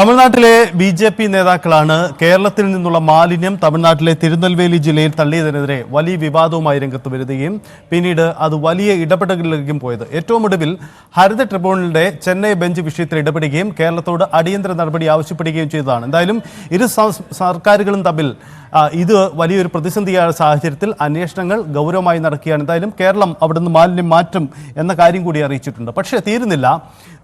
തമിഴ്നാട്ടിലെ ബി.ജെ.പി. നേതാക്കളാണ് കേരളത്തിൽ നിന്നുള്ള മാലിന്യം തമിഴ്നാട്ടിലെ തിരുനെൽവേലി ജില്ലയിൽ തള്ളിയതിനെതിരെ വലിയ വിവാദവുമായി രംഗത്ത് വരികയും പിന്നീട് അത് വലിയ ഇടപെടലിലേക്കും പോയത്. ഏറ്റവും ഒടുവിൽ ഹരിത ട്രിബ്യൂണലിന്റെ ചെന്നൈ ബെഞ്ച് വിഷയത്തിൽ ഇടപെടുകയും കേരളത്തോട് അടിയന്തര നടപടി ആവശ്യപ്പെടുകയും ചെയ്തതാണ്. എന്തായാലും ഇരു സർക്കാരുകളും തമ്മിൽ ഇത് വലിയൊരു പ്രതിസന്ധിയായ സാഹചര്യത്തിൽ അന്വേഷണങ്ങൾ ഗൗരവമായി നടക്കുകയാണ്. എന്തായാലും കേരളം അവിടുന്ന് മാലിന്യം മാറ്റും എന്ന കാര്യം കൂടി അറിയിച്ചിട്ടുണ്ട്. പക്ഷേ തീരുന്നില്ല.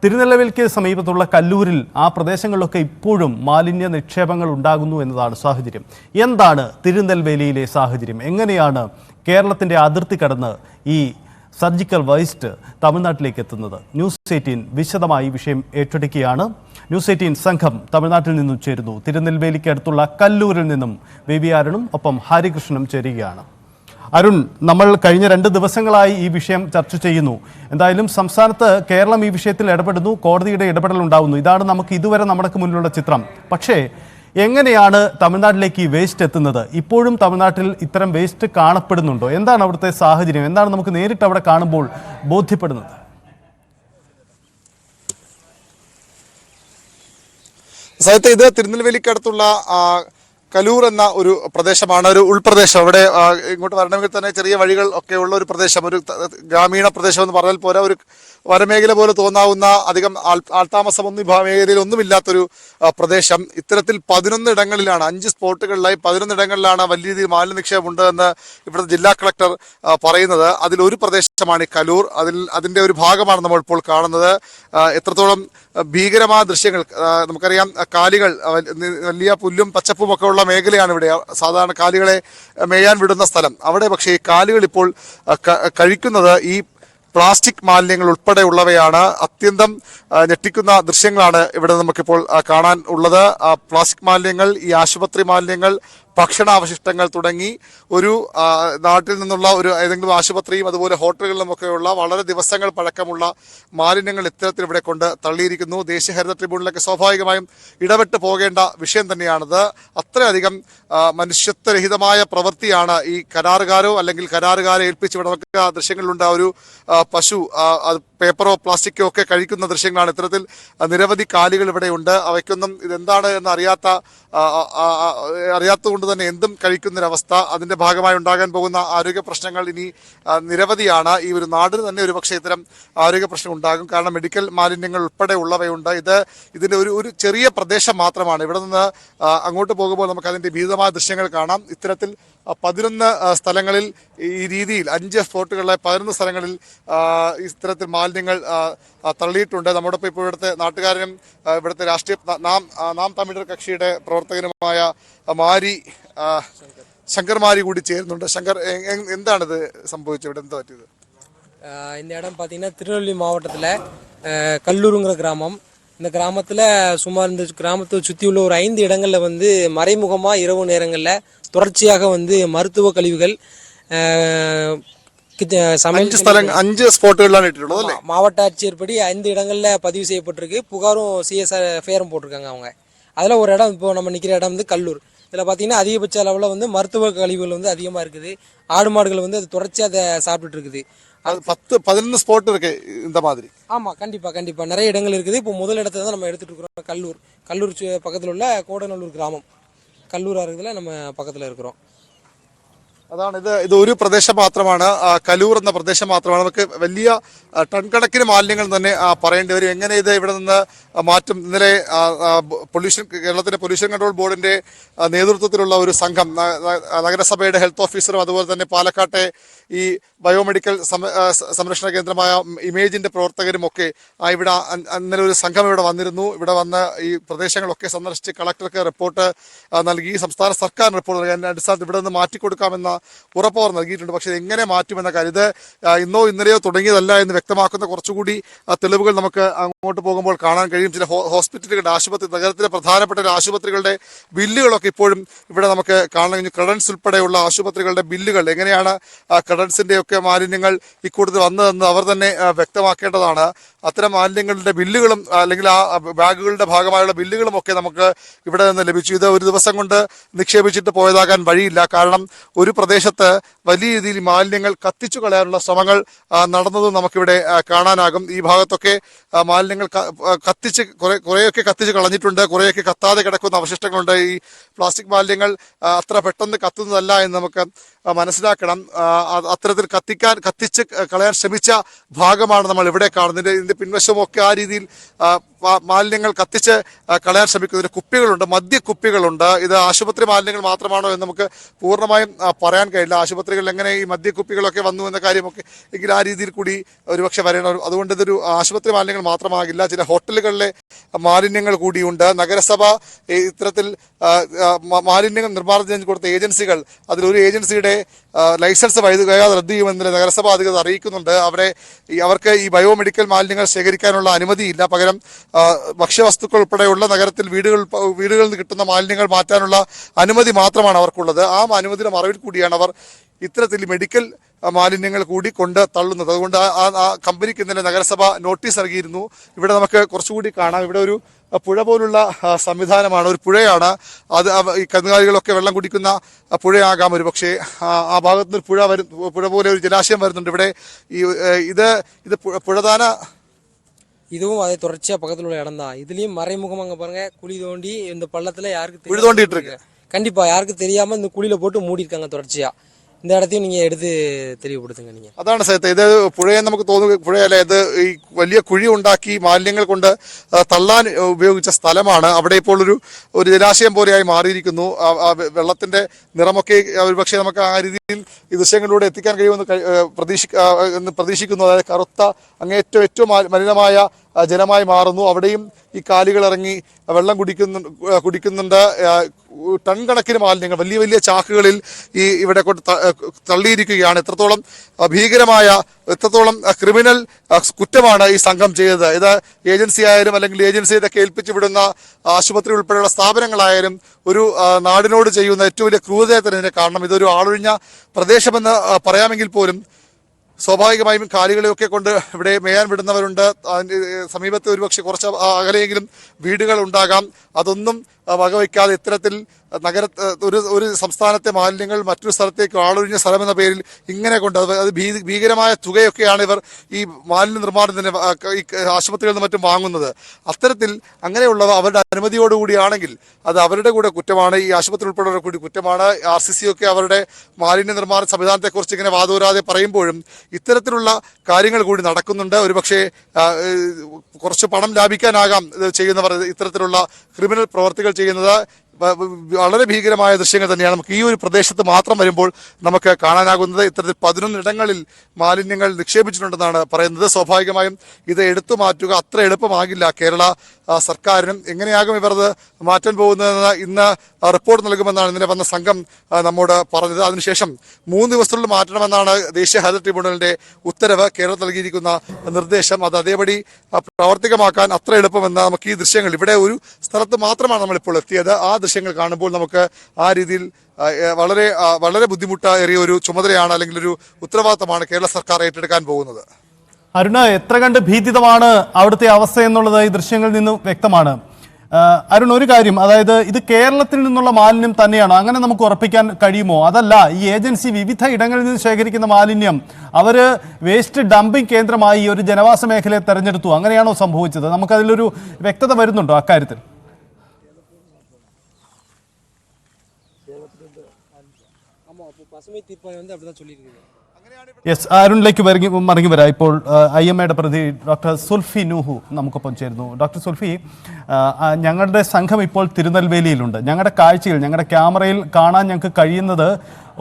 തിരുനെൽവേലിക്ക് സമീപത്തുള്ള കല്ലൂരിൽ ആ പ്രദേശങ്ങളിലൊക്കെ ഇപ്പോഴും മാലിന്യ നിക്ഷേപങ്ങൾ ഉണ്ടാകുന്നു എന്നതാണ് സാഹചര്യം. എന്താണ് തിരുനെൽവേലിയിലെ സാഹചര്യം? എങ്ങനെയാണ് കേരളത്തിൻ്റെ അതിർത്തി കടന്ന് ഈ സർജിക്കൽ വേസ്റ്റ് തമിഴ്നാട്ടിലേക്ക് എത്തുന്നത്? ന്യൂസ് 18 വിശദമായി വിഷയം ഏറ്റെടുക്കുകയാണ്. ന്യൂസ് 18 സംഘം തമിഴ്നാട്ടിൽ നിന്നും ചേരുന്നു. തിരുനെൽവേലിക്ക് അടുത്തുള്ള കല്ലൂരിൽ നിന്നും വി അരുണും ഒപ്പം ഹരികൃഷ്ണനും ചേരുകയാണ്. അരുൺ, നമ്മൾ കഴിഞ്ഞ 2 ദിവസങ്ങളായി ഈ വിഷയം ചർച്ച ചെയ്യുന്നു. എന്തായാലും സംസ്ഥാനത്ത് കേരളം ഈ വിഷയത്തിൽ ഇടപെടുന്നു, കോടതിയുടെ ഇടപെടൽ ഉണ്ടാവുന്നു. ഇതാണ് നമുക്ക് ഇതുവരെ നമ്മുടെ മുന്നിലുള്ള ചിത്രം. പക്ഷേ എങ്ങനെയാണ് തമിഴ്നാട്ടിലേക്ക് ഈ വേസ്റ്റ് എത്തുന്നത്? ഇപ്പോഴും തമിഴ്നാട്ടിൽ ഇത്തരം വേസ്റ്റ് കാണപ്പെടുന്നുണ്ടോ? എന്താണ് അവിടുത്തെ സാഹചര്യം? എന്താണ് നമുക്ക് നേരിട്ട് അവിടെ കാണുമ്പോൾ ബോധ്യപ്പെടുന്നത്? ഇത് തിരുനെൽവേലിക്കടുത്തുള്ള കലൂർ എന്ന ഒരു പ്രദേശമാണ്, ഒരു ഉൾപ്രദേശം. അവിടെ ഇങ്ങോട്ട് വരണമെങ്കിൽ തന്നെ ചെറിയ വഴികൾ ഒക്കെ ഉള്ള ഒരു പ്രദേശം, ഒരു ഗ്രാമീണ പ്രദേശം എന്ന് പറഞ്ഞാൽ പോരാ, ഒരു വനമേഖല പോലെ തോന്നാവുന്ന, അധികം ആൾത്താമസമൊന്നും മേഖലയിൽ ഒന്നുമില്ലാത്തൊരു പ്രദേശം. ഇത്തരത്തിൽ 11 ഇടങ്ങളിലാണ്, 5 സ്പോട്ടുകളിലായി 11 ഇടങ്ങളിലാണ് വലിയ രീതിയിൽ മാലിന്യ നിക്ഷേപം ഉണ്ട് എന്ന് ഇവിടുത്തെ ജില്ലാ കളക്ടർ പറയുന്നത്. അതിലൊരു പ്രദേശമാണ് ഈ കലൂർ. അതിൻ്റെ ഒരു ഭാഗമാണ് നമ്മൾ ഇപ്പോൾ കാണുന്നത്. എത്രത്തോളം ഭീകരമായ ദൃശ്യങ്ങൾ നമുക്കറിയാം. കാലികൾ, വലിയ പുല്ലും പച്ചപ്പും ഒക്കെ ഉള്ള മേഖലയാണ് ഇവിടെ. സാധാരണ കാലികളെ മേയാൻ വിടുന്ന സ്ഥലം. അവിടെ പക്ഷേ ഈ കാലികൾ ഇപ്പോൾ കഴിക്കുന്നത് ഈ പ്ലാസ്റ്റിക് മാലിന്യങ്ങൾ ഉൾപ്പെടെയുള്ളവയാണ്. അത്യന്തം ഞെട്ടിക്കുന്ന ദൃശ്യങ്ങളാണ് ഇവിടെ നമുക്കിപ്പോൾ കാണാൻ ഉള്ളത്. പ്ലാസ്റ്റിക് മാലിന്യങ്ങൾ, ഈ ആശുപത്രി മാലിന്യങ്ങൾ, ഭക്ഷണാവശിഷ്ടങ്ങൾ തുടങ്ങി ഒരു നാട്ടിൽ നിന്നുള്ള ഒരു ഏതെങ്കിലും ആശുപത്രിയും അതുപോലെ ഹോട്ടലുകളിലുമൊക്കെയുള്ള വളരെ ദിവസങ്ങൾ പഴക്കമുള്ള മാലിന്യങ്ങൾ ഇത്തരത്തിൽ ഇവിടെ കൊണ്ട് തള്ളിയിരിക്കുന്നു. ദേശീയ ഹരിത ട്രിബ്യൂണലിലൊക്കെ സ്വാഭാവികമായും ഇടപെട്ട് പോകേണ്ട വിഷയം തന്നെയാണിത്. അത്രയധികം മനുഷ്യത്വരഹിതമായ പ്രവൃത്തിയാണ് ഈ കരാറുകാരോ അല്ലെങ്കിൽ കരാറുകാരെ ഏൽപ്പിച്ച് ഇവിടെ നമുക്ക് ദൃശ്യങ്ങളിലുണ്ട്. ഒരു പശു പേപ്പറോ പ്ലാസ്റ്റിക്കോ ഒക്കെ കഴിക്കുന്ന ദൃശ്യങ്ങളാണ്. ഇത്തരത്തിൽ നിരവധി കാലികൾ ഇവിടെയുണ്ട്. അവയ്ക്കൊന്നും ഇതെന്താണ് എന്ന് അറിയാത്തതുകൊണ്ട് തന്നെ എന്തും കഴിക്കുന്നൊരവസ്ഥ. അതിന്റെ ഭാഗമായി ഉണ്ടാകാൻ പോകുന്ന ആരോഗ്യ പ്രശ്നങ്ങൾ ഇനി നിരവധിയാണ്. ഈ ഒരു നാടിന് തന്നെ ഒരുപക്ഷെ ഇത്തരം ആരോഗ്യ പ്രശ്നം ഉണ്ടാകും. കാരണം മെഡിക്കൽ മാലിന്യങ്ങൾ ഉൾപ്പെടെ ഉള്ളവയുണ്ട്. ഇതിന്റെ ഒരു ചെറിയ പ്രദേശം മാത്രമാണ്. ഇവിടെ നിന്ന് അങ്ങോട്ട് പോകുമ്പോൾ നമുക്ക് അതിന്റെ ഭീതമായ ദൃശ്യങ്ങൾ കാണാം. ഇത്തരത്തിൽ 11 സ്ഥലങ്ങളിൽ ഈ രീതിയിൽ 5 സ്പോട്ടുകളിലെ 11 സ്ഥലങ്ങളിൽ ഇത്തരത്തിൽ മാലിന്യങ്ങൾ തള്ളിയിട്ടുണ്ട്. നമ്മോടൊപ്പം ഇപ്പോൾ ഇവിടുത്തെ നാട്ടുകാരനും ഇവിടുത്തെ രാഷ്ട്രീയ നാം തമിഴർ കക്ഷിയുടെ പ്രവർത്തകനുമായ ശങ്കർ കൂടി ചേരുന്നുണ്ട്. ശങ്കർ, എന്താണിത് സംഭവിച്ചത്? ഇവിടെ എന്താ പറ്റിയത്? இந்த இடம் பார்த்தீங்கன்னா திருநெல்வேலி மாவட்டத்தில் கல்லூருங்கிற கிராமம். இந்த கிராமத்தில் சுமார் இந்த கிராமத்தை சுற்றி உள்ள ஒரு 5 இடங்களில் வந்து மறைமுகமாக இரவு நேரங்களில் தொடர்ச்சியாக வந்து மருத்துவ கழிவுகள் மாவட்ட ஆட்சியர் படி 5 இடங்களில் பதிவு செய்யப்பட்டிருக்கு. புகாரும் சிஎஸ்ஆர் எஃப்ஐஆரும் போட்டிருக்காங்க அவங்க. அதில் ஒரு இடம் இப்போ நம்ம நிற்கிற இடம் வந்து கல்லூர். இதில் பார்த்தீங்கன்னா அதிகபட்ச அளவில் வந்து மருத்துவ கழிவுகள் வந்து அதிகமாக இருக்குது. ஆடு மாடுகள் வந்து அது தொடர்ச்சியாக அதை சாப்பிட்டுட்டு இருக்குது. அது 10-11 ஸ்பாட் இருக்கு இந்த மாதிரி. ஆமாம், கண்டிப்பாக நிறைய இடங்கள் இருக்குது. இப்போ முதல் இடத்துல தான் நம்ம எடுத்துகிட்டு இருக்கிறோம். கல்லூர் பக்கத்தில் உள்ள கோடநல்லூர் கிராமம், കല്ലൂർ അറിയതിൽ നമ്മൾ പക്കത്തിൽ இருக்கிறோம். അതാണ് ഇത് ഒരു പ്രദേശം മാത്രമാണ്, കലൂർ എന്ന പ്രദേശം മാത്രമാണ്. നമുക്ക് വലിയ ടൺ കണക്കിന് മാലിന്യങ്ങൾ തന്നെ പറയേണ്ടി വരും. എങ്ങനെ ഇത് ഇവിടെ നിന്ന് മാറ്റും? ഇന്നലെ കേരളത്തിലെ പൊല്യൂഷൻ കൺട്രോൾ ബോർഡിന്റെ നേതൃത്വത്തിലുള്ള ഒരു സംഘം, നഗരസഭയുടെ ഹെൽത്ത് ഓഫീസറും അതുപോലെ തന്നെ പാലക്കാട്ടെ ഈ ബയോമെഡിക്കൽ സംരക്ഷണ കേന്ദ്രമായ ഇമേജിന്റെ പ്രവർത്തകരും ഒക്കെ ഇവിടെ ഇന്നലെ ഒരു സംഘം ഇവിടെ വന്നിരുന്നു. ഇവിടെ വന്ന് ഈ പ്രദേശങ്ങളൊക്കെ സന്ദർശിച്ച് കളക്ടർക്ക് റിപ്പോർട്ട് നൽകി, സംസ്ഥാന സർക്കാർ റിപ്പോർട്ട് നൽകി. അതിന്റെ അടിസ്ഥാനത്തിൽ ഇവിടെ നിന്ന് മാറ്റിക്കൊടുക്കാമെന്ന ഉറപ്പ് അവർ നൽകിയിട്ടുണ്ട്. പക്ഷേ എങ്ങനെ മാറ്റുമെന്ന കാര്യം, ഇത് ഇന്നോ ഇന്നലെയോ തുടങ്ങിയതല്ല എന്ന് വ്യക്തമാക്കുന്ന കുറച്ചുകൂടി തെളിവുകൾ നമുക്ക് അങ്ങോട്ട് പോകുമ്പോൾ കാണാൻ കഴിയും. ചില ഹോസ്പിറ്റലുകളുടെ, നഗരത്തിലെ പ്രധാനപ്പെട്ട ആശുപത്രികളുടെ ബില്ലുകളൊക്കെ ഇപ്പോഴും ഇവിടെ നമുക്ക് കാണാൻ കഴിഞ്ഞു. ക്രെഡൻസ് ഉൾപ്പെടെയുള്ള ആശുപത്രികളുടെ ബില്ലുകൾ, എങ്ങനെയാണ് ക്രെഡൻസിന്റെ ഒക്കെ മാലിന്യങ്ങൾ ഇക്കൂട്ടത്തിൽ വന്നതെന്ന് അവർ തന്നെ വ്യക്തമാക്കേണ്ടതാണ്. അത്തരം മാലിന്യങ്ങളുടെ ബില്ലുകളും അല്ലെങ്കിൽ ആ ബാഗുകളുടെ ഭാഗമായുള്ള ബില്ലുകളും ഒക്കെ നമുക്ക് ഇവിടെ നിന്ന് ലഭിച്ചു. ഇത് ഒരു ദിവസം കൊണ്ട് നിക്ഷേപിച്ചിട്ട് പോയതാകാൻ വഴിയില്ല. കാരണം ഒരു പ്രദേശത്ത് വലിയ രീതിയിൽ മാലിന്യങ്ങൾ കത്തിച്ചു കളയാനുള്ള ശ്രമങ്ങൾ നടന്നതും നമുക്കിവിടെ കാണാനാകും. ഈ ഭാഗത്തൊക്കെ മാലിന്യങ്ങൾ കത്തിച്ച് കുറേയൊക്കെ കത്തിച്ച് കളഞ്ഞിട്ടുണ്ട്, കുറേയൊക്കെ കത്താതെ കിടക്കുന്ന അവശിഷ്ടങ്ങളുണ്ട്. ഈ പ്ലാസ്റ്റിക് മാലിന്യങ്ങൾ അത്ര പെട്ടെന്ന് കത്തുന്നതല്ല എന്ന് നമുക്ക് മനസ്സിലാക്കണം. അത്തരത്തിൽ കത്തിച്ച് കളയാൻ ശ്രമിച്ച ഭാഗമാണ് നമ്മൾ ഇവിടെ കാണുന്നത്. ഇതിന്റെ പിൻവശമൊക്കെ ആ രീതിയിൽ മാലിന്യങ്ങൾ കത്തിച്ച് കളയാൻ ശ്രമിക്കുന്നതിന് കുപ്പികളുണ്ട്, മദ്യക്കുപ്പികളുണ്ട്. ഇത് ആശുപത്രി മാലിന്യങ്ങൾ മാത്രമാണോ എന്ന് നമുക്ക് പൂർണ്ണമായും പറയാൻ കഴിയില്ല. ആശുപത്രികളിൽ എങ്ങനെ ഈ മദ്യക്കുപ്പികളൊക്കെ വന്നു എന്ന കാര്യമൊക്കെ എങ്കിൽ ആ രീതിയിൽ കൂടി ഒരുപക്ഷെ വരണം. അതുകൊണ്ട് ഇതൊരു ആശുപത്രി മാലിന്യങ്ങൾ മാത്രമാകില്ല, ചില ഹോട്ടലുകളിലെ മാലിന്യങ്ങൾ കൂടിയുണ്ട്. നഗരസഭ ഇത്തരത്തിൽ മാലിന്യങ്ങൾ നിർമ്മാർജ്ജനം കൊടുത്ത ഏജൻസികൾ, അതിലൊരു ഏജൻസിയുടെ ലൈസൻസ് വൈകാതെ റദ്ദ് ചെയ്യുമെന്ന് നഗരസഭ അധികൃതർ അറിയിക്കുന്നുണ്ട്. അവർക്ക് ഈ ബയോമെഡിക്കൽ മാലിന്യങ്ങൾ ശേഖരിക്കാനുള്ള അനുമതിയില്ല. പകരം ഭക്ഷ്യവസ്തുക്കൾ ഉൾപ്പെടെയുള്ള നഗരത്തിൽ വീടുകളിൽ നിന്ന് കിട്ടുന്ന മാലിന്യങ്ങൾ മാറ്റാനുള്ള അനുമതി മാത്രമാണ് അവർക്കുള്ളത്. ആ അനുമതിയുടെ മറവിൽ കൂടിയാണ് അവർ ഇത്തരത്തിൽ മെഡിക്കൽ മാലിന്യങ്ങൾ കൂടി കൊണ്ട് തള്ളുന്നത്. അതുകൊണ്ട് ആ കമ്പനിക്ക് ഇന്നലെ നഗരസഭ നോട്ടീസ് ഇറങ്ങിയിരുന്നു. ഇവിടെ നമുക്ക് കുറച്ചുകൂടി കാണാം. ഇവിടെ ഒരു പുഴ പോലുള്ള സംവിധാനമാണ്, ഒരു പുഴയാണ് അത്. ഈ കന്നുകാലികളൊക്കെ വെള്ളം കുടിക്കുന്ന പുഴയാകാം ഒരു പക്ഷേ. ആ ഭാഗത്തുനിന്ന് പുഴ പോലെ ഒരു ജലാശയം വരുന്നുണ്ട് ഇവിടെ. ഇത് പുഴതാന இதுவும் அதை தொடர்ச்சியா பக்கத்துல உள்ள இடம் தான். இதுலயும் மறைமுகம் அங்க பாருங்க குழி தோண்டி இந்த பள்ளத்துல யாருக்கு குழி தோண்டிட்டு இருக்கு. கண்டிப்பா யாருக்கும் தெரியாம இந்த குழியில போட்டு மூடி இருக்காங்க தொடர்ச்சியா. இந்த இடத்தையும் நீங்க എടുത്ത് തെളിവുപെടുത്തുക. നിങ്ങൾ അതാണ് സഹിത ഇത് പുഴയെ നമുക്ക് തോന്നുക പുഴയല്ല, ഇത് ഈ വലിയ കുഴി ഉണ്ടാക്കി മാലിന്യങ്ങൾ കൊണ്ട് തള്ളാൻ ഉപയോഗിച്ച സ്ഥലമാണ്. അവിടെ ഇപ്പോൾ ഒരു ജലാശയം പോലെയായി മാറിയിരിക്കുന്നു. വെള്ളത്തിന്റെ നിറമൊക്കെ ഒരുപക്ഷെ നമുക്ക് ആ രീതിയിൽ ഈ ദൃശ്യങ്ങളിലൂടെ എത്തിക്കാൻ കഴിയുമെന്ന് പ്രതീക്ഷിക്കുന്നു. അതായത് കറുത്ത അങ്ങേറ്റവും ഏറ്റവും മലിനമായ ജലമായി മാറുന്നു. അവിടെയും ഈ കാലികൾ ഇറങ്ങി വെള്ളം കുടിക്കുന്നുണ്ട്. ടൺ കണക്കിന് മാലിന്യങ്ങൾ വലിയ വലിയ ചാക്കുകളിൽ ഇവിടെ കൊണ്ട് തള്ളിയിരിക്കുകയാണ്. എത്രത്തോളം ഭീകരമായ, എത്രത്തോളം ക്രിമിനൽ കുറ്റമാണ് ഈ സംഘം ചെയ്തത്. ഇത് ഏജൻസി ആയാലും അല്ലെങ്കിൽ ഏജൻസി ഇതൊക്കെ ഏൽപ്പിച്ചു വിടുന്ന ആശുപത്രി ഉൾപ്പെടെയുള്ള സ്ഥാപനങ്ങളായാലും ഒരു നാടിനോട് ചെയ്യുന്ന ഏറ്റവും വലിയ ക്രൂരതയെ തന്നെ കാണണം. ഇതൊരു ആളൊഴിഞ്ഞ പ്രദേശമെന്ന് പറയാമെങ്കിൽ പോലും സ്വാഭാവികമായും കാലികളെയൊക്കെ കൊണ്ട് ഇവിടെ മേയാൻ വിടുന്നവരുണ്ട്. സമീപത്ത് ഒരുപക്ഷെ കുറച്ച് അകലെയെങ്കിലും വീടുകൾ ഉണ്ടാകാം. അതൊന്നും വകവയ്ക്കാതെ ഇത്തരത്തിൽ ഒരു സംസ്ഥാനത്തെ മാലിന്യങ്ങൾ മറ്റൊരു സ്ഥലത്തേക്ക് ആളൊഴിഞ്ഞ സ്ഥലമെന്ന പേരിൽ ഇങ്ങനെ കൊണ്ട് അത് ഭീകരമായ തുകയൊക്കെയാണ് ഇവർ ഈ മാലിന്യ നിർമ്മാണത്തിന് ഈ ആശുപത്രികളിൽ നിന്ന് മറ്റും വാങ്ങുന്നത്. അത്തരത്തിൽ അങ്ങനെയുള്ളവ അവരുടെ അനുമതിയോടുകൂടിയാണെങ്കിൽ അത് അവരുടെ കൂടെ കുറ്റമാണ്, ഈ ആശുപത്രി ഉൾപ്പെടെയുള്ള കൂടി കുറ്റമാണ്. RCC ഒക്കെ അവരുടെ മാലിന്യ നിർമ്മാണ സംവിധാനത്തെക്കുറിച്ച് ഇങ്ങനെ വാദോരാതെ പറയുമ്പോഴും ഇത്തരത്തിലുള്ള കാര്യങ്ങൾ കൂടി നടക്കുന്നുണ്ട്. ഒരുപക്ഷെ കുറച്ച് പണം ലാഭിക്കാനാകാം ഇത് ചെയ്യുന്നവർ ഇത്തരത്തിലുള്ള ക്രിമിനൽ പ്രവർത്തികൾ ചെയ്യുന്നത്. വളരെ ഭീകരമായ ദൃശ്യങ്ങൾ തന്നെയാണ് നമുക്ക് ഈ ഒരു പ്രദേശത്ത് മാത്രം വരുമ്പോൾ നമുക്ക് കാണാനാകുന്നത്. ഇത്തരത്തിൽ 11 ഇടങ്ങളിൽ മാലിന്യങ്ങൾ നിക്ഷേപിച്ചിട്ടുണ്ടെന്നാണ് പറയുന്നത്. സ്വാഭാവികമായും ഇത് എടുത്തു മാറ്റുക അത്ര എളുപ്പമാകില്ല കേരള സർക്കാരിനും. എങ്ങനെയാകും ഇവർ അത് മാറ്റാൻ പോകുന്നതെന്ന് ഇന്ന് റിപ്പോർട്ട് നൽകുമെന്നാണ് ഇന്നലെ വന്ന സംഘം നമ്മോട് പറഞ്ഞത്. അതിനുശേഷം 3 ദിവസത്തിനുള്ളിൽ മാറ്റണമെന്നാണ് ദേശീയ ഹരിത ട്രിബ്യൂണലിന്റെ ഉത്തരവ്, കേരളത്തിൽ നൽകിയിരിക്കുന്ന നിർദ്ദേശം. അത് അതേപടി പ്രാവർത്തികമാക്കാൻ അത്ര എളുപ്പമെന്ന് നമുക്ക് ഈ ദൃശ്യങ്ങൾ, ഇവിടെ ഒരു സ്ഥലത്ത് മാത്രമാണ് നമ്മളിപ്പോൾ എത്തിയത്, ആ ദൃശ്യങ്ങൾ കാണുമ്പോൾ നമുക്ക് ആ രീതിയിൽ വളരെ ബുദ്ധിമുട്ടേറിയ ഒരു ചുമതലയാണ് അല്ലെങ്കിൽ ഒരു ഉത്തരവാദിത്തമാണ് കേരള സർക്കാർ ഏറ്റെടുക്കാൻ പോകുന്നത്. അരുണ്, എത്ര കണ്ട് ഭീതിതമാണ് അവിടുത്തെ അവസ്ഥ എന്നുള്ളത് ഈ ദൃശ്യങ്ങളിൽ നിന്നും വ്യക്തമാണ്. അരുൺ, ഒരു കാര്യം, അതായത് ഇത് കേരളത്തിൽ നിന്നുള്ള മാലിന്യം തന്നെയാണോ? അങ്ങനെ നമുക്ക് ഉറപ്പിക്കാൻ കഴിയുമോ? അതല്ല, ഈ ഏജൻസി വിവിധ ഇടങ്ങളിൽ നിന്ന് ശേഖരിക്കുന്ന മാലിന്യം അവര് വേസ്റ്റ് ഡംപിംഗ് കേന്ദ്രമായി ഒരു ജനവാസ മേഖലയെ തെരഞ്ഞെടുത്തു, അങ്ങനെയാണോ സംഭവിച്ചത്? നമുക്കതിലൊരു വ്യക്തത വരുന്നുണ്ടോ അക്കാര്യത്തിൽ? பசுமை தீர்ப்பாயம் வந்து அப்படிதான் சொல்லியிருக்குது. യെസ്, അരുണിലേക്ക് മടങ്ങി വരാം. ഇപ്പോൾ IMAയുടെ പ്രതി ഡോക്ടർ സുൽഫി നൂഹു നമുക്കൊപ്പം ചേരുന്നു. ഡോക്ടർ സുൽഫി, ഞങ്ങളുടെ സംഘം ഇപ്പോൾ തിരുനെൽവേലിയിലുണ്ട്. ഞങ്ങളുടെ കാഴ്ചയിൽ, ഞങ്ങളുടെ ക്യാമറയിൽ കാണാൻ ഞങ്ങൾക്ക് കഴിയുന്നത്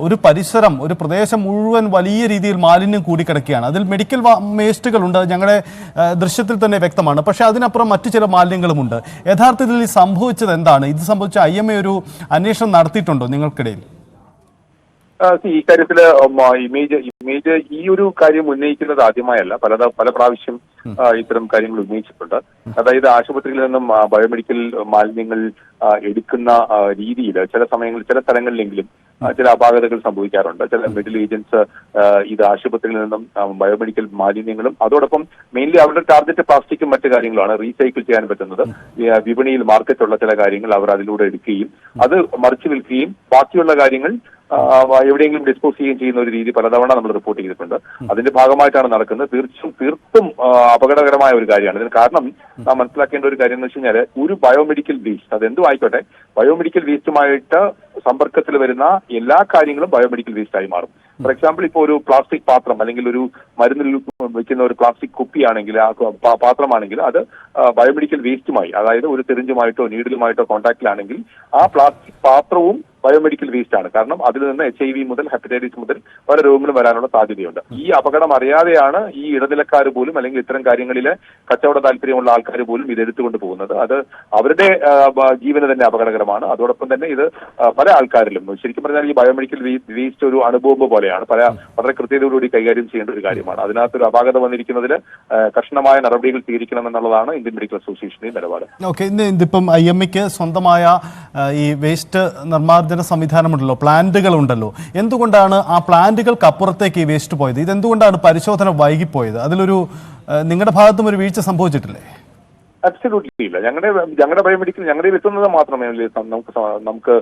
ഒരു പരിസരം, ഒരു പ്രദേശം മുഴുവൻ വലിയ രീതിയിൽ മാലിന്യം കൂടിക്കിടക്കുകയാണ്. അതിൽ മെഡിക്കൽ വേസ്റ്റുകളുണ്ട്, ഞങ്ങളുടെ ദൃശ്യത്തിൽ തന്നെ വ്യക്തമാണ്. പക്ഷേ അതിനപ്പുറം മറ്റു ചില മാലിന്യങ്ങളുമുണ്ട്. യഥാർത്ഥത്തിൽ ഈ സംഭവിച്ചത് എന്താണ്? ഇത് സംബന്ധിച്ച് IMA ഒരു അന്വേഷണം നടത്തിയിട്ടുണ്ടോ നിങ്ങൾക്കിടയിൽ? ഈ കാര്യത്തില് ഇമേജ് ഈ ഒരു കാര്യം ഉന്നയിക്കുന്നത് ആദ്യമായല്ല, പല പ്രാവശ്യം ഇത്തരം കാര്യങ്ങൾ ഉന്നയിച്ചിട്ടുണ്ട്. അതായത് ആശുപത്രിയിൽ നിന്നും ബയോമെഡിക്കൽ മാലിന്യങ്ങൾ എടുക്കുന്ന രീതിയിൽ ചില സമയങ്ങളിൽ ചില സ്ഥലങ്ങളിലെങ്കിലും ചില അപാകതകൾ സംഭവിക്കാറുണ്ട്. ചില മിഡിൽ ഏജൻസ് ഇത് ആശുപത്രിയിൽ നിന്നും ബയോമെഡിക്കൽ മാലിന്യങ്ങളും അതോടൊപ്പം മെയിൻലി അവരുടെ ടാർഗറ്റ് പ്ലാസ്റ്റിക്കും മറ്റു കാര്യങ്ങളാണ് റീസൈക്കിൾ ചെയ്യാൻ പറ്റുന്നത്. വിപണിയിൽ മാർക്കറ്റുള്ള ചില കാര്യങ്ങൾ അവർ അതിലൂടെ എടുക്കുകയും അത് മറിച്ചു വിൽക്കുകയും ബാക്കിയുള്ള കാര്യങ്ങൾ എവിടെയെങ്കിലും ഡിസ്പോസ് ചെയ്യുന്ന ഒരു രീതി പലതവണ നമ്മൾ റിപ്പോർട്ട് ചെയ്തിട്ടുണ്ട്. അതിന്റെ ഭാഗമായിട്ടാണ് നടക്കുന്നത്. തീർത്തും അപകടകരമായ ഒരു കാര്യമാണ്. ഇതിന് കാരണം നാം മനസ്സിലാക്കേണ്ട ഒരു കാര്യം എന്ന് വെച്ച് കഴിഞ്ഞാൽ ഒരു ബയോമെഡിക്കൽ വേസ്റ്റ് അതെന്തും ആയിക്കോട്ടെ, ബയോമെഡിക്കൽ വേസ്റ്റുമായിട്ട് സമ്പർക്കത്തിൽ വരുന്ന എല്ലാ കാര്യങ്ങളും ബയോമെഡിക്കൽ വേസ്റ്റ് ആയി മാറും. ഫോർ എക്സാമ്പിൾ, ഇപ്പോൾ ഒരു പ്ലാസ്റ്റിക് പാത്രം അല്ലെങ്കിൽ ഒരു മരുന്നിൽ വെക്കുന്ന ഒരു പ്ലാസ്റ്റിക് കുപ്പിയാണെങ്കിൽ ആ പാത്രമാണെങ്കിൽ അത് ബയോമെഡിക്കൽ വേസ്റ്റുമായി, അതായത് ഒരു സിറിഞ്ചുമായിട്ടോ നീഡിലുമായിട്ടോ കോൺടാക്റ്റിലാണെങ്കിൽ ആ പ്ലാസ്റ്റിക് പാത്രവും ബയോമെഡിക്കൽ വേസ്റ്റ് ആണ്. കാരണം അതിൽ നിന്ന് HIV മുതൽ ഹെപ്പറ്റൈറ്റിസ് മുതൽ പല രോഗങ്ങളും വരാനുള്ള സാധ്യതയുണ്ട്. ഈ അപകടം അറിയാതെയാണ് ഈ ഇടനിലക്കാർ പോലും അല്ലെങ്കിൽ ഇത്തരം കാര്യങ്ങളിൽ കച്ചവട താല്പര്യമുള്ള ആൾക്കാർ പോലും ഇത് എടുത്തുകൊണ്ട് പോകുന്നത്. അത് അവരുടെ ജീവന് തന്നെ അപകടകരമാണ്. അതോടൊപ്പം തന്നെ ഇത് പല ആൾക്കാരിലും ശരിക്കും പറഞ്ഞാൽ ഈ ബയോമെഡിക്കൽ വേസ്റ്റ് ഒരു അണുബോംബ് പോലെയാണ്. വളരെ കൃത്യതയോടുകൂടി കൈകാര്യം ചെയ്യേണ്ട ഒരു കാര്യമാണ്. അതിനകത്തൊരു അപാകത വന്നിരിക്കുന്നതിൽ കർശനമായ നടപടികൾ സ്വീകരിക്കണമെന്നുള്ളതാണ് ഇന്ത്യൻ മെഡിക്കൽ അസോസിയേഷന്റെ നിലപാട്. ഓക്കെ, ഇതിപ്പം IMAക്ക് സ്വന്തമായ ഈ വേസ്റ്റ് നിർമ്മാർജ്ജന സംവിധാനമുണ്ടല്ലോ, പ്ലാന്റുകളുണ്ടല്ലോ, എന്തുകൊണ്ടാണ് ആ പ്ലാന്റുകൾക്ക് അപ്പുറത്തേക്ക് ഈ വേസ്റ്റ് പോയത്? ഇതെന്തുകൊണ്ടാണ് പരിശോധന വൈകിപ്പോയത്? അതിലൊരു നിങ്ങളുടെ ഭാഗത്തും ഒരു വീഴ്ച സംഭവിച്ചിട്ടില്ലേ? അബ്സല്യൂട്ട്ലി ഇല്ല. ഞങ്ങളുടെ ബയോമെഡിക്കൽ ഞങ്ങളുടെ എത്തുന്നത് മാത്രമേ നമുക്ക്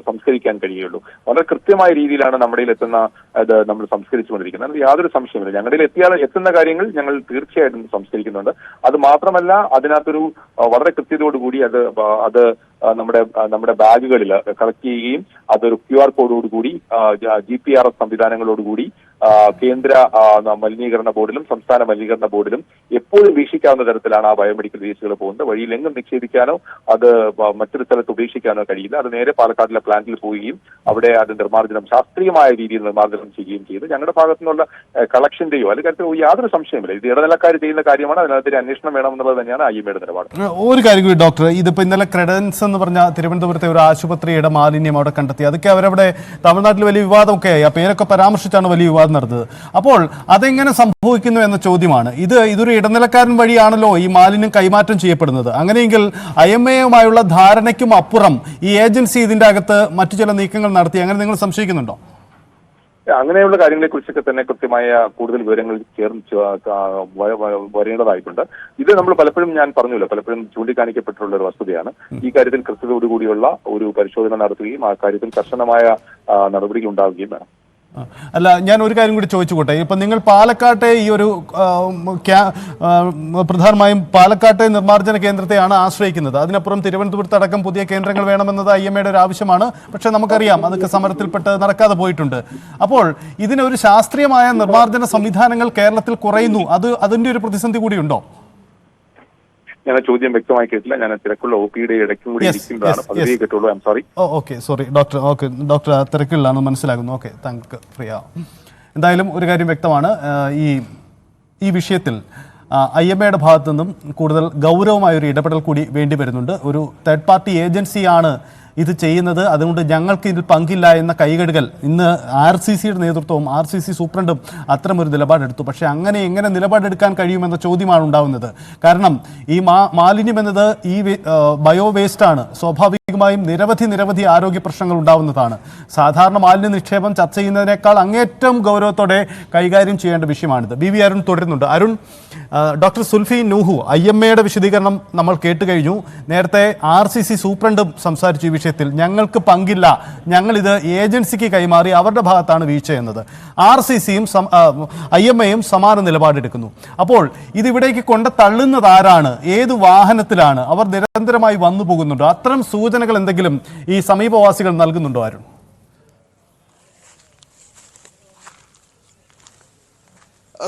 സംസ്കരിക്കാൻ കഴിയുള്ളൂ. വളരെ കൃത്യമായ രീതിയിലാണ് നമ്മുടെ എത്തുന്ന ഇത് നമ്മൾ സംസ്കരിച്ചുകൊണ്ടിരിക്കുന്നത്. അത് യാതൊരു സംശയമില്ല. ഞങ്ങളുടെ എത്തുന്ന കാര്യങ്ങൾ ഞങ്ങൾ തീർച്ചയായിട്ടും സംസ്കരിക്കുന്നുണ്ട്. അത് മാത്രമല്ല, അതിനകത്തൊരു വളരെ കൃത്യതയോടുകൂടി അത് നമ്മുടെ ബാഗുകളിൽ കളക്ട് ചെയ്യുകയും അതൊരു QR കോഡോടുകൂടി GPRS സംവിധാനങ്ങളോടുകൂടി കേന്ദ്ര മലിനീകരണ ബോർഡിലും സംസ്ഥാന മലിനീകരണ ബോർഡിലും എപ്പോഴും വീക്ഷിക്കാവുന്ന തരത്തിലാണ് ആ ബയോമെഡിക്കൽ വേസ്റ്റുകൾ പോകുന്നത്. വഴിയിലെങ്ങും നിക്ഷേപിക്കാനോ അത് മറ്റൊരു സ്ഥലത്ത് ഉപേക്ഷിക്കാനോ കഴിയില്ല. അത് നേരെ പാലക്കാടിലെ പ്ലാന്റിൽ പോവുകയും അവിടെ അത് ശാസ്ത്രീയമായ രീതിയിൽ നിർമ്മാർജ്ജനം ചെയ്യുകയും ചെയ്ത് ഞങ്ങളുടെ ഭാഗത്തു നിന്നുള്ള കളക്ഷന്റെയോ അല്ലെങ്കിൽ കാര്യത്തിലോ യാതൊരു സംശയമില്ല. ഇത് ഇടനിലക്കാർ ചെയ്യുന്ന കാര്യമാണ്. അതിനകത്തൊരു അന്വേഷണം വേണമെന്നുള്ളത് തന്നെയാണ് IMAയുടെ നിലപാട്. ഒരു കാര്യം കൂടി ഡോക്ടർ, ഇതിപ്പോ ഇന്നലെ ക്രെഡൻസ് എന്ന് പറഞ്ഞ തിരുവനന്തപുരത്തെ ഒരു ആശുപത്രിയുടെ മാലിന്യം അവിടെ കണ്ടെത്തി. അതൊക്കെ അവരവിടെ തമിഴ്നാട്ടിൽ വലിയ വിവാദമൊക്കെ ആയി. ആ പേരൊക്കെ പരാമർശിച്ചാണ് വലിയ വിവാദം നടന്നത്. അപ്പോൾ അതെങ്ങനെ സംഭവിക്കുന്നു എന്ന ചോദ്യമാണ്. ഇതൊരു ഇടനിലക്കാരൻ വഴിയാണല്ലോ ഈ മാലിന്യം കൈമാറ്റം ചെയ്യപ്പെടുന്നത്. അങ്ങനെയെങ്കിൽ IMAയുമായുള്ള ധാരണയ്ക്കും അപ്പുറം ഈ ഏജൻസി ഇതിന്റെ അകത്ത് മറ്റു ചില നീക്കങ്ങൾ നടത്തി, അങ്ങനെ നിങ്ങൾ സംശയിക്കുന്നുണ്ടോ? അങ്ങനെയുള്ള കാര്യങ്ങളെ കുറിച്ചൊക്കെ തന്നെ കൃത്യമായ കൂടുതൽ വിവരങ്ങൾ വരേണ്ടതായിട്ടുണ്ട്. ഇത് നമ്മൾ പലപ്പോഴും ഞാൻ പറഞ്ഞല്ലോ, പലപ്പോഴും ചൂണ്ടിക്കാണിക്കപ്പെട്ടിട്ടുള്ള ഒരു വസ്തുതയാണ്. ഈ കാര്യത്തിൽ കൃത്യതയോടുകൂടിയുള്ള ഒരു പരിശോധന നടത്തുകയും ആ കാര്യത്തിൽ കർശനമായ നടപടികൾ ഉണ്ടാവുകയും വേണം. അല്ല, ഞാൻ ഒരു കാര്യം കൂടി ചോദിച്ചുകൂട്ടെ. ഇപ്പം നിങ്ങൾ പാലക്കാട്ടെ ഈ ഒരു പ്രധാനമായും പാലക്കാട്ടെ നിർമ്മാർജ്ജന കേന്ദ്രത്തെയാണ് ആശ്രയിക്കുന്നത്. അതിനപ്പുറം തിരുവനന്തപുരത്ത് അടക്കം പുതിയ കേന്ദ്രങ്ങൾ വേണമെന്നത് IMAയുടെ ഒരു ആവശ്യമാണ്. പക്ഷെ നമുക്കറിയാം അതൊക്കെ സമരത്തിൽപ്പെട്ട് നടക്കാതെ പോയിട്ടുണ്ട്. അപ്പോൾ ഇതിനൊരു ശാസ്ത്രീയമായ നിർമ്മാർജ്ജന സംവിധാനങ്ങൾ കേരളത്തിൽ കുറയുന്നു. അതിൻ്റെ ഒരു പ്രതിസന്ധി കൂടിയുണ്ടോ? ഞാൻ ചോദ്യം വ്യക്തമായി കേട്ടില്ല. ഞാൻ തിരക്കുള്ള OPയുടെ ഇടയ്ക്കും കൂടി ഇരിക്കുന്നതാണ്. പതിവേ കേട്ടുള്ളൂ. I'm sorry. Okay, sorry doctor. Doctor തിരക്കിലാണ്, മനസ്സിലാകുന്നു. Okay, thank Priya. എന്തായാലും ഒരു കാര്യം വ്യക്തമാണ്, ഈ വിഷയത്തിൽ IMAയുടെ ഭാഗത്തു നിന്നും കൂടുതൽ ഗൗരവമായ ഒരു ഇടപെടൽ കൂടി വേണ്ടി വരുന്നുണ്ട്. ഒരു തേർഡ് പാർട്ടി ഏജൻസിയാണ് ഇത് ചെയ്യുന്നത്, അതുകൊണ്ട് ഞങ്ങൾക്ക് ഇതിൽ പങ്കില്ല എന്ന കൈകഴുകൽ ഇന്ന് RCCയുടെ നേതൃത്വവും RCC സൂപ്രണ്ടും അത്തരമൊരു നിലപാടെടുത്തു. പക്ഷേ അങ്ങനെ എങ്ങനെ നിലപാടെടുക്കാൻ കഴിയുമെന്ന ചോദ്യമാണ് ഉണ്ടാകുന്നത്. കാരണം ഈ മാലിന്യം എന്നത് ഈ ബയോ വേസ്റ്റാണ്. സ്വാഭാവികമായും നിരവധി ആരോഗ്യ പ്രശ്നങ്ങൾ ഉണ്ടാവുന്നതാണ്. സാധാരണ മാലിന്യ നിക്ഷേപം ചർച്ച ചെയ്യുന്നതിനേക്കാൾ അങ്ങേറ്റം ഗൗരവത്തോടെ കൈകാര്യം ചെയ്യേണ്ട വിഷയമാണിത്. BV അരുൺ തുടരുന്നുണ്ട്. അരുൺ, ഡോക്ടർ സുൽഫി നൂഹു IMAയുടെ വിശദീകരണം നമ്മൾ കേട്ട് കഴിഞ്ഞു. നേരത്തെ RCC സൂപ്രണ്ടും സംസാരിച്ചു ഈ വിഷയത്തിൽ. ഞങ്ങൾക്ക് പങ്കില്ല, ഞങ്ങളിത് ഏജൻസിക്ക് കൈമാറി, അവരുടെ ഭാഗത്താണ് വീഴ്ച എന്നത്. RCCയും IMAയും സമാന നിലപാടെടുക്കുന്നു. അപ്പോൾ ഇതിവിടേക്ക് കൊണ്ട് തള്ളുന്നത് ആരാണ്? ഏത് വാഹനത്തിലാണ്? അവർ നിരന്തരമായി വന്നു പോകുന്നുണ്ടോ? അത്തരം സൂചനകൾ എന്തെങ്കിലും ഈ സമീപവാസികൾ നൽകുന്നുണ്ടോ അരുൺ?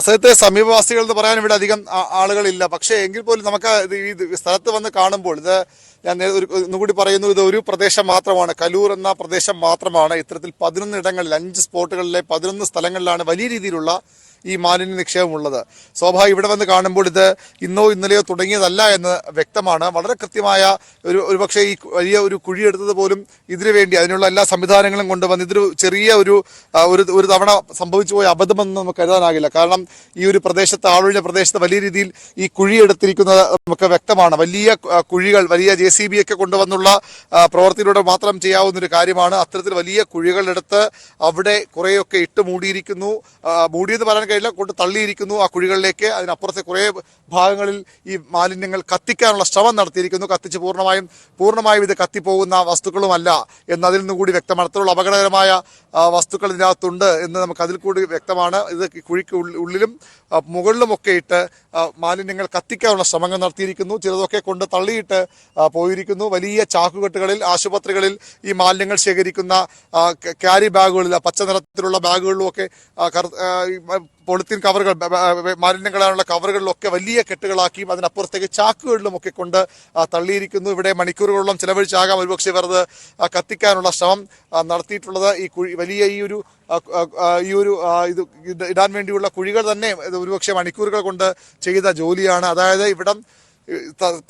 സത്യത്തെ സമീപവാസികൾ എന്ന് പറയാൻ ഇവിടെ അധികം ആളുകളില്ല. പക്ഷേ എങ്കിൽ പോലും നമുക്ക് ഈ സ്ഥലത്ത് വന്ന് കാണുമ്പോൾ ഇത് ഞാൻ ഒന്നുകൂടി പറയുന്നു, ഇത് ഒരു പ്രദേശം മാത്രമാണ്, കലൂർ എന്ന പ്രദേശം മാത്രമാണ്. ഇത്തരത്തിൽ 11 ഇടങ്ങളിൽ 5 സ്പോട്ടുകളിലെ 11 സ്ഥലങ്ങളിലാണ് വലിയ രീതിയിലുള്ള ഈ മാലിന്യ നിക്ഷേപം ഉള്ളത്. സ്വാഭാവികം ഇവിടെ വന്ന് കാണുമ്പോൾ ഇത് ഇന്നോ ഇന്നലെയോ തുടങ്ങിയതല്ല എന്ന് വ്യക്തമാണ്. വളരെ കൃത്യമായ ഒരുപക്ഷെ ഈ വലിയ ഒരു കുഴിയെടുത്തത് പോലും ഇതിനു വേണ്ടി അതിനുള്ള എല്ലാ സംവിധാനങ്ങളും കൊണ്ടുവന്ന് ഇതൊരു ചെറിയ ഒരു തവണ സംഭവിച്ചു പോയ അബദ്ധമെന്ന് നമുക്ക് കരുതാനാകില്ല. കാരണം ഈ ഒരു പ്രദേശത്ത് ആളൊഴിഞ്ഞ പ്രദേശത്ത് വലിയ രീതിയിൽ ഈ കുഴിയെടുത്തിരിക്കുന്നത് നമുക്ക് വ്യക്തമാണ്. വലിയ കുഴികൾ, വലിയ JCB ഒക്കെ കൊണ്ടുവന്നുള്ള പ്രവൃത്തിയിലൂടെ മാത്രം ചെയ്യാവുന്ന ഒരു കാര്യമാണ്. അത്തരത്തിൽ വലിയ കുഴികളെടുത്ത് അവിടെ കുറേയൊക്കെ ഇട്ട് മൂടിയിരിക്കുന്നു. മൂടിയെന്ന് പറയാൻ കഴിയില്ല, കൊണ്ട് തള്ളിയിരിക്കുന്നു ആ കുഴികളിലേക്ക്. അതിനപ്പുറത്തെ കുറേ ഭാഗങ്ങളിൽ ഈ മാലിന്യങ്ങൾ കത്തിക്കാനുള്ള ശ്രമം നടത്തിയിരിക്കുന്നു. കത്തിച്ച് പൂർണ്ണമായും ഇത് കത്തിപ്പോകുന്ന വസ്തുക്കളുമല്ല എന്നതിൽ നിന്ന് കൂടി വ്യക്തമാണ്. അത്രയുള്ള അപകടകരമായ വസ്തുക്കൾ ഇതിനകത്തുണ്ട് എന്ന് നമുക്ക് അതിൽ കൂടി വ്യക്തമാണ്. ഇത് കുഴിക്ക് ഉള്ളിലും മുകളിലുമൊക്കെ ഇട്ട് മാലിന്യങ്ങൾ കത്തിക്കാനുള്ള ശ്രമങ്ങൾ നടത്തിയിരിക്കുന്നു. ചിലതൊക്കെ കൊണ്ട് തള്ളിയിട്ട് പോയിരിക്കുന്നു. വലിയ ചാക്കുകെട്ടുകളിൽ ആശുപത്രികളിൽ ഈ മാലിന്യങ്ങൾ ശേഖരിക്കുന്ന ക്യാരി ബാഗുകളിൽ, പച്ച നിറത്തിലുള്ള ബാഗുകളിലുമൊക്കെ പോളിത്തീൻ കവറുകൾ, മാലിന്യങ്ങളാനുള്ള കവറുകളിലൊക്കെ വലിയ കെട്ടുകളാക്കിയും അതിനപ്പുറത്തേക്ക് ചാക്കുകളിലുമൊക്കെ കൊണ്ട് തള്ളിയിരിക്കുന്നു. ഇവിടെ മണിക്കൂറുകളോളം ചിലവഴിച്ചാകാം ഒരുപക്ഷെ വെറുതെ കത്തിക്കാനുള്ള ശ്രമം നടത്തിയിട്ടുള്ളത്. ഈ വലിയ ഇത് ഇടാൻ വേണ്ടിയുള്ള കുഴികൾ തന്നെ ഒരുപക്ഷെ മണിക്കൂറുകൾ കൊണ്ട് ചെയ്ത ജോലിയാണ്. അതായത് ഇവിടം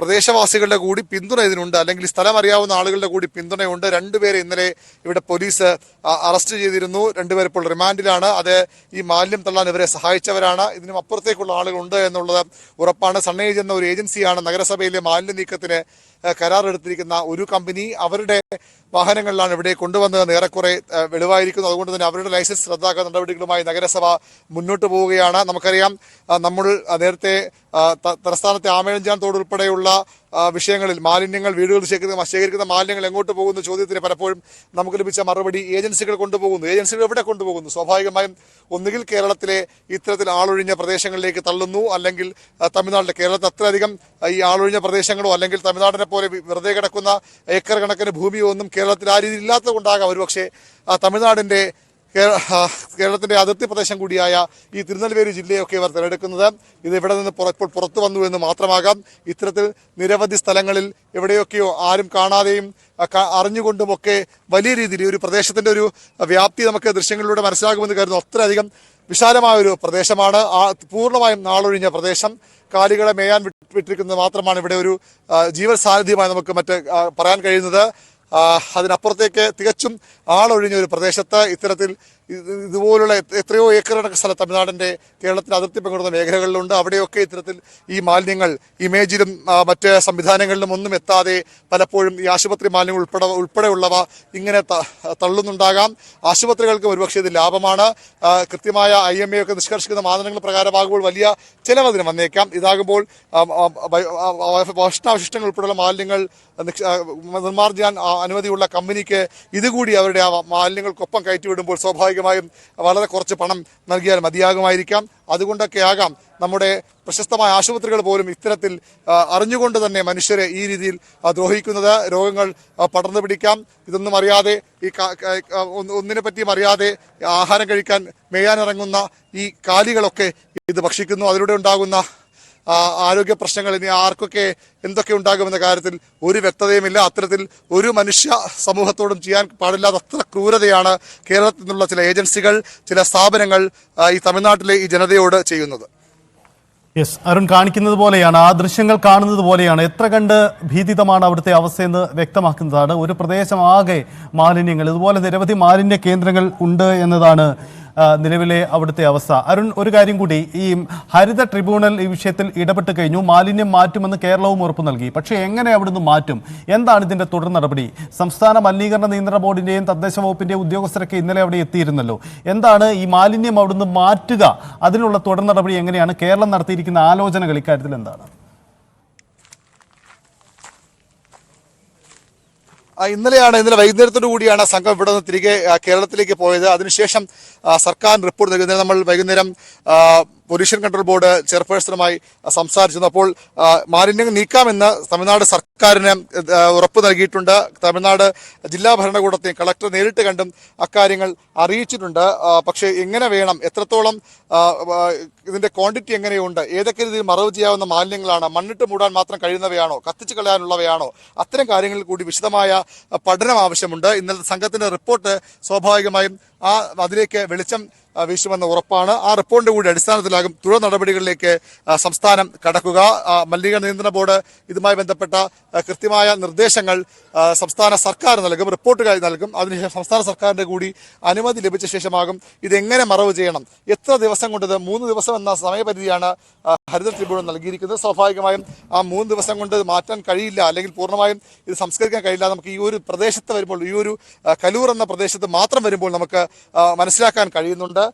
പ്രദേശവാസികളുടെ കൂടി പിന്തുണ ഇതിനുണ്ട്, അല്ലെങ്കിൽ സ്ഥലം അറിയാവുന്ന ആളുകളുടെ കൂടി പിന്തുണയുണ്ട്. രണ്ടുപേരെ ഇന്നലെ ഇവിടെ പോലീസ് അറസ്റ്റ് ചെയ്തിരുന്നു. രണ്ടുപേർ ഇപ്പോൾ റിമാൻഡിലാണ്. അത് ഈ മാലിന്യം തള്ളാൻ ഇവരെ സഹായിച്ചവരാണ്. ഇതിനും അപ്പുറത്തേക്കുള്ള ആളുകളുണ്ട് എന്നുള്ളത് ഉറപ്പാണ്. സണ്ണേജ് എന്ന ഒരു ഏജൻസിയാണ് നഗരസഭയിലെ മാലിന്യ നീക്കത്തിന് കരാറെടുത്തിരിക്കുന്ന ഒരു കമ്പനി. അവരുടെ വാഹനങ്ങളിലാണ് ഇവിടെ കൊണ്ടുവന്നതെന്ന് ഏറെക്കുറെ വെളിവായിരിക്കുന്നു. അതുകൊണ്ട് തന്നെ അവരുടെ ലൈസൻസ് റദ്ദാക്കുന്ന നടപടികളുമായി നഗരസഭ മുന്നോട്ട് പോവുകയാണ്. നമുക്കറിയാം, നമ്മൾ നേരത്തെ തലസ്ഥാനത്തെ ആമേഴഞ്ചാൻ തോട് ഉൾപ്പെടെയുള്ള വിഷയങ്ങളിൽ മാലിന്യങ്ങൾ, വീടുകൾ ശേഖരിക്കുന്ന മാലിന്യങ്ങൾ എങ്ങോട്ട് പോകുന്ന ചോദ്യത്തിന് പലപ്പോഴും നമുക്ക് ലഭിച്ച മറുപടി ഏജൻസികൾ കൊണ്ടുപോകുന്നു. ഏജൻസികൾ എവിടെ കൊണ്ടുപോകുന്നു? സ്വാഭാവികമായും ഒന്നുകിൽ കേരളത്തിലെ ഇത്തരത്തിൽ ആളൊഴിഞ്ഞ പ്രദേശങ്ങളിലേക്ക് തള്ളുന്നു, അല്ലെങ്കിൽ തമിഴ്നാട്ടിലെ, കേരളത്തിൽ അത്രയധികം ഈ ആളൊഴിഞ്ഞ പ്രദേശങ്ങളോ അല്ലെങ്കിൽ തമിഴ്നാടിനെ പോലെ വെറുതെ കിടക്കുന്ന ഏക്കർ കണക്കിന് ഭൂമിയോ ഒന്നും കേരളത്തിൽ ആ രീതിയിൽ ഇല്ലാത്തത് കൊണ്ടാകാം ഒരുപക്ഷെ കേരളത്തിന്റെ അതിർത്തി പ്രദേശം കൂടിയായ ഈ തിരുനെൽവേലി ജില്ലയൊക്കെ ഇവർ തിരഞ്ഞെടുക്കുന്നത്. ഇത് ഇവിടെ നിന്ന് ഇപ്പോൾ പുറത്തു വന്നു എന്ന് മാത്രമാകാം. ഇത്തരത്തിൽ നിരവധി സ്ഥലങ്ങളിൽ എവിടെയൊക്കെയോ ആരും കാണാതെയും അറിഞ്ഞുകൊണ്ടുമൊക്കെ വലിയ രീതിയിൽ ഒരു പ്രദേശത്തിന്റെ ഒരു വ്യാപ്തി നമുക്ക് ദൃശ്യങ്ങളിലൂടെ മനസ്സിലാകുമെന്ന് കരുതുന്നു. അത്രയധികം വിശാലമായ ഒരു പ്രദേശമാണ്. പൂർണ്ണമായും നാളൊഴിഞ്ഞ പ്രദേശം. കാലികളെ മേയാൻ വിട്ടിരിക്കുന്നത് മാത്രമാണ് ഇവിടെ ഒരു ജീവൻ സാന്നിധ്യമായി നമുക്ക് പറയാൻ കഴിയുന്നത്. അതിനപ്പുറത്തേക്ക് തികച്ചും ആളൊഴിഞ്ഞ ഒരു പ്രദേശത്ത് ഇത്തരത്തിൽ ഇതുപോലുള്ള എത്രയോ ഏക്കർ കണക്ക് സ്ഥലം തമിഴ്നാടിന്റെ കേരളത്തിൽ അതിർത്തി പങ്കിടുന്ന മേഖലകളിലുണ്ട്. അവിടെയൊക്കെ ഇത്തരത്തിൽ ഈ മാലിന്യങ്ങൾ ഇമേജിലും മറ്റ് സംവിധാനങ്ങളിലും ഒന്നും എത്താതെ പലപ്പോഴും ഈ ആശുപത്രി മാലിന്യങ്ങൾ ഉൾപ്പെടെയുള്ളവ ഇങ്ങനെ തള്ളുന്നുണ്ടാകാം. ആശുപത്രികൾക്ക് ഒരുപക്ഷെ ഇത് ലാഭമാണ്. കൃത്യമായ IMA ഒക്കെ നിഷ്കർഷിക്കുന്ന മാനദണ്ഡങ്ങൾ പ്രകാരമാകുമ്പോൾ വലിയ ചിലവതിന് വന്നേക്കാം. ഇതാകുമ്പോൾ ഭക്ഷണാവശിഷ്ടങ്ങൾ ഉൾപ്പെടെയുള്ള മാലിന്യങ്ങൾ നിർമ്മാർജ്ജാൻ അനുമതിയുള്ള കമ്പനിക്ക് ഇതുകൂടി അവരുടെ മാലിന്യങ്ങൾക്കൊപ്പം കയറ്റിവിടുമ്പോൾ സ്വാഭാവികമായും വളരെ കുറച്ച് പണം നൽകിയാൽ മതിയാകുമായിരിക്കാം. അതുകൊണ്ടൊക്കെ ആകാം നമ്മുടെ പ്രശസ്തമായ ആശുപത്രികൾ പോലും ഇത്തരത്തിൽ അറിഞ്ഞുകൊണ്ട് തന്നെ മനുഷ്യരെ ഈ രീതിയിൽ ദ്രോഹിക്കുന്നത്. രോഗങ്ങൾ പടർന്നു പിടിക്കാം. ഇതൊന്നും അറിയാതെ ഒന്നിനെ പറ്റിയും അറിയാതെ ആഹാരം കഴിക്കാൻ മേയാനിറങ്ങുന്ന ഈ കാലികളൊക്കെ ഇത് ഭക്ഷിക്കുന്നു. അതിലൂടെ ഉണ്ടാകുന്ന ആരോഗ്യ പ്രശ്നങ്ങൾ ഇനി ആർക്കൊക്കെ എന്തൊക്കെ ഉണ്ടാകുമെന്ന കാര്യത്തിൽ ഒരു വ്യക്തതയുമില്ല. അത്തരത്തിൽ ഒരു മനുഷ്യ സമൂഹത്തോടും ചെയ്യാൻ പാടില്ലാത്ത അത്ര ക്രൂരതയാണ് കേരളത്തിൽ നിന്നുള്ള ചില ഏജൻസികൾ, ചില സ്ഥാപനങ്ങൾ ഈ തമിഴ്നാട്ടിലെ ഈ ജനതയോട് ചെയ്യുന്നത്. യെസ്, അരുൺ കാണിക്കുന്നത് പോലെയാണ്, ആ ദൃശ്യങ്ങൾ കാണുന്നത് പോലെയാണ്. എത്ര കണ്ട് ഭീതിതമാണ് അവിടുത്തെ അവസ്ഥയെന്ന് വ്യക്തമാക്കുന്നതാണ്. ഒരു പ്രദേശം ആകെ മാലിന്യങ്ങൾ, ഇതുപോലെ നിരവധി മാലിന്യ കേന്ദ്രങ്ങൾ ഉണ്ട് എന്നതാണ് നിലവിലെ അവിടുത്തെ അവസ്ഥ. അരുൺ, ഒരു കാര്യം കൂടി, ഈ ഹരിത ട്രിബ്യൂണൽ ഈ വിഷയത്തിൽ ഇടപെട്ട് കഴിഞ്ഞു. മാലിന്യം മാറ്റുമെന്ന് കേരളവും ഉറപ്പ് നൽകി. പക്ഷേ എങ്ങനെ അവിടുന്ന് മാറ്റും? എന്താണ് ഇതിന്റെ തുടർ നടപടി? സംസ്ഥാന മലിനീകരണ നിയന്ത്രണ ബോർഡിന്റെയും തദ്ദേശ വകുപ്പിന്റെയും ഉദ്യോഗസ്ഥരൊക്കെ ഇന്നലെ അവിടെ എത്തിയിരുന്നല്ലോ. എന്താണ് ഈ മാലിന്യം അവിടുന്ന് മാറ്റുക? അതിനുള്ള തുടർ നടപടി എങ്ങനെയാണ്? കേരളം നടത്തിയിരിക്കുന്ന ആലോചനകൾ ഇക്കാര്യത്തിൽ എന്താണ്? ഇന്നലെ വൈകുന്നേരത്തോടു കൂടിയാണ് സംഘം ഇവിടെ നിന്ന് തിരികെ കേരളത്തിലേക്ക് പോയത്. അതിനുശേഷം സർക്കാർ റിപ്പോർട്ട് നൽകുന്നതിന് നമ്മൾ വൈകുന്നേരം പൊല്യൂഷൻ കൺട്രോൾ ബോർഡ് ചെയർപേഴ്സണുമായി സംസാരിച്ചിരുന്നു. അപ്പോൾ മാലിന്യങ്ങൾ നീക്കാമെന്ന് തമിഴ്നാട് സർക്കാരിന് ഉറപ്പ് നൽകിയിട്ടുണ്ട്. തമിഴ്നാട് ജില്ലാ ഭരണകൂടത്തെയും കളക്ടർ നേരിട്ട് കണ്ടും അക്കാര്യങ്ങൾ അറിയിച്ചിട്ടുണ്ട്. പക്ഷേ എങ്ങനെ വേണം, എത്രത്തോളം ഇതിന്റെ ക്വാണ്ടിറ്റി എങ്ങനെയുണ്ട്, ഏതൊക്കെ രീതിയിൽ മറവ് ചെയ്യാവുന്ന മാലിന്യങ്ങളാണ്, മണ്ണിട്ട് മൂടാൻ മാത്രം കഴിയുന്നവയാണോ, കത്തിച്ചു കളയാനുള്ളവയാണോ, അത്തരം കാര്യങ്ങളിൽ കൂടി വിശദമായ പഠനം ആവശ്യമുണ്ട്. ഇന്നലത്തെ സംഘത്തിന്റെ റിപ്പോർട്ട് സ്വാഭാവികമായും അതിലേക്ക് വെളിച്ചം വീശുമെന്ന ഉറപ്പാണ്. ആ റിപ്പോർട്ടിന്റെ കൂടി അടിസ്ഥാനത്തിലാകും തുടർ നടപടികളിലേക്ക് സംസ്ഥാനം കടക്കുക. മലിനീകരണ നിയന്ത്രണ ബോർഡ് ഇതുമായി ബന്ധപ്പെട്ട കൃത്യമായ നിർദ്ദേശങ്ങൾ സംസ്ഥാന സർക്കാർ നൽകും, റിപ്പോർട്ടുകൾ നൽകും. അതിനുശേഷം സംസ്ഥാന സർക്കാരിന്റെ കൂടി അനുമതി ലഭിച്ച ശേഷമാകും ഇതെങ്ങനെ മറവ് ചെയ്യണം, എത്ര ദിവസം കൊണ്ട്. 3 ദിവസം എന്ന സമയപരിധിയാണ് ഹരിത ട്രിബ്യൂണൽ നൽകിയിരിക്കുന്നത്. സ്വാഭാവികമായും ആ 3 ദിവസം കൊണ്ട് മാറ്റാൻ കഴിയില്ല, അല്ലെങ്കിൽ പൂർണ്ണമായും ഇത് സംസ്കരിക്കാൻ കഴിയില്ല. നമുക്ക് ഈ ഒരു പ്രദേശത്ത് വരുമ്പോൾ, ഈ ഒരു കലൂർ എന്ന പ്രദേശത്ത് മാത്രം വരുമ്പോൾ നമുക്ക് മനസ്സിലാക്കാൻ കഴിയുന്നുണ്ട്.